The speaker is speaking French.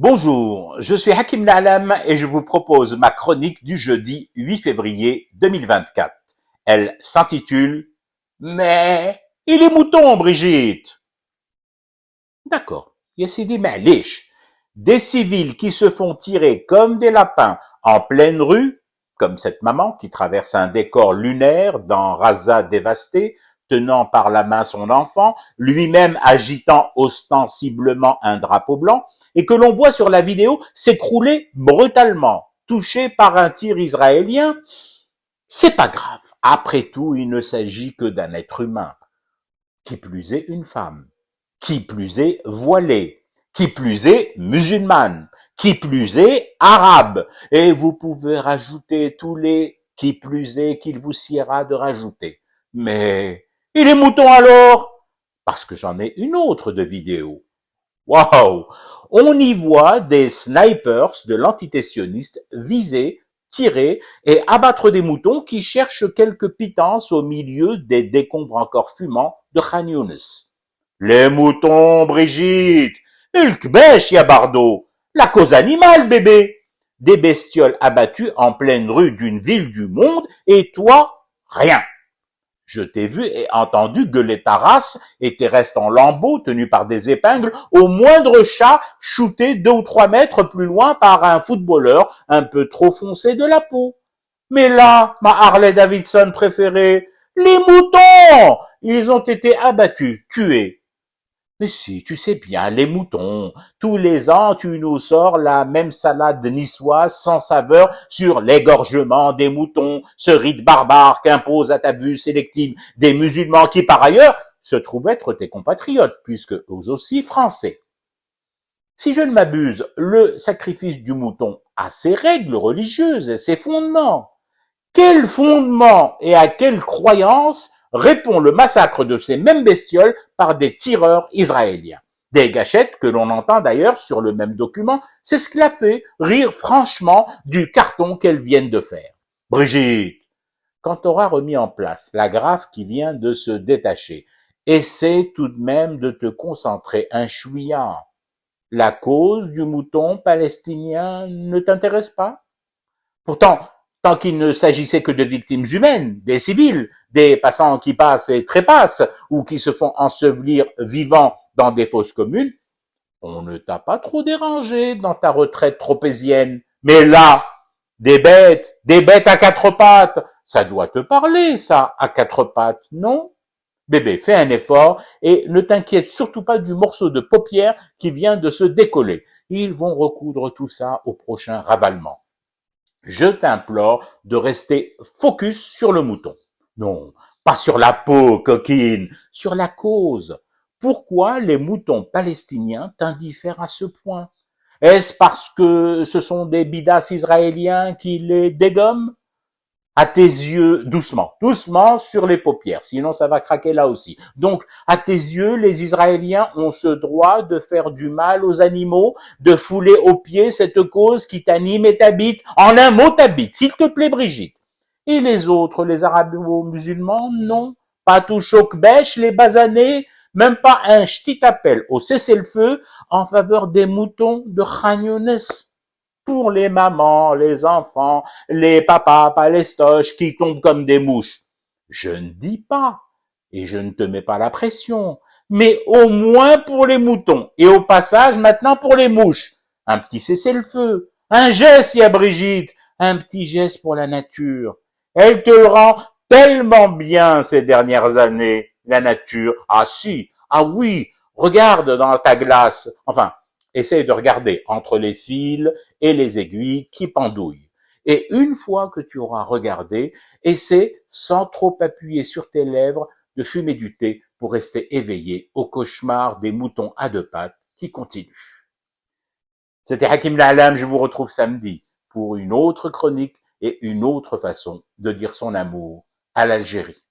Bonjour, je suis Hakim Na'alam et je vous propose ma chronique du jeudi 8 février 2024. Elle s'intitule « Mais il est mouton, Brigitte !» D'accord, Yassidi Ma'lish. Des civils qui se font tirer comme des lapins en pleine rue, comme cette maman qui traverse un décor lunaire dans Raza dévasté, tenant par la main son enfant, lui-même agitant ostensiblement un drapeau blanc, et que l'on voit sur la vidéo s'écrouler brutalement, touché par un tir israélien, c'est pas grave. Après tout, il ne s'agit que d'un être humain. Qui plus est une femme. Qui plus est voilée. Qui plus est musulmane. Qui plus est arabe. Et vous pouvez rajouter tous les qui plus est qu'il vous siera de rajouter. Mais il est mouton alors? Parce que j'en ai une autre de vidéo. Waouh! On y voit des snipers de l'entité sioniste viser, tirer et abattre des moutons qui cherchent quelques pitances au milieu des décombres encore fumants de Khan Younis. Les moutons, Brigitte! Ulkbesh, Yabardo! La cause animale, bébé! Des bestioles abattues en pleine rue d'une ville du monde et toi, rien! Je t'ai vu et entendu gueuler ta race et tes restes en lambeaux tenus par des épingles au moindre chat shooté 2 ou 3 mètres plus loin par un footballeur un peu trop foncé de la peau. Mais là, ma Harley Davidson préférée, les moutons, ils ont été abattus, tués. Mais si, tu sais bien, les moutons. Tous les ans, tu nous sors la même salade niçoise sans saveur sur l'égorgement des moutons, ce rite barbare qu'impose à ta vue sélective des musulmans qui, par ailleurs, se trouvent être tes compatriotes, puisque eux aussi français. Si je ne m'abuse, le sacrifice du mouton a ses règles religieuses et ses fondements. Quel fondement et à quelle croyance répond le massacre de ces mêmes bestioles par des tireurs israéliens? Des gâchettes que l'on entend d'ailleurs sur le même document, c'est ce qui l'a fait rire franchement du carton qu'elles viennent de faire. Brigitte, quand tu auras remis en place la graffe qui vient de se détacher, essaie tout de même de te concentrer un chouïa. La cause du mouton palestinien ne t'intéresse pas? Pourtant, tant qu'il ne s'agissait que de victimes humaines, des civils, des passants qui passent et trépassent, ou qui se font ensevelir vivants dans des fosses communes, on ne t'a pas trop dérangé dans ta retraite tropézienne. Mais là, des bêtes à 4 pattes, ça doit te parler, ça, à 4 pattes, non? Bébé, fais un effort et ne t'inquiète surtout pas du morceau de paupière qui vient de se décoller. Ils vont recoudre tout ça au prochain ravalement. Je t'implore de rester focus sur le mouton. Non, pas sur la peau, coquine, sur la cause. Pourquoi les moutons palestiniens t'indiffèrent à ce point? Est-ce parce que ce sont des bidas israéliens qui les dégomment? À tes yeux, doucement, doucement sur les paupières, sinon ça va craquer là aussi. Donc, à tes yeux, les Israéliens ont ce droit de faire du mal aux animaux, de fouler aux pieds cette cause qui t'anime et t'habite. En un mot, t'habite, s'il te plaît, Brigitte. Et les autres, les arabo-musulmans, non. Pas tout choc-bêche, les basanés, même pas un ch'ti appel au cessez-le-feu en faveur des moutons de Khan Younis. Pour les mamans, les enfants, les papas palestoches qui tombent comme des mouches. Je ne dis pas, et je ne te mets pas la pression, mais au moins pour les moutons, et au passage maintenant pour les mouches. Un petit cessez-le-feu, un geste, ya Brigitte, un petit geste pour la nature. Elle te le rend tellement bien ces dernières années, la nature. Ah si, ah oui, regarde dans ta glace, enfin, essaye de regarder entre les fils et les aiguilles qui pendouillent. Et une fois que tu auras regardé, essaie, sans trop appuyer sur tes lèvres, de fumer du thé pour rester éveillé au cauchemar des moutons à 2 pattes qui continuent. C'était Hakim Na'alam, je vous retrouve samedi pour une autre chronique et une autre façon de dire son amour à l'Algérie.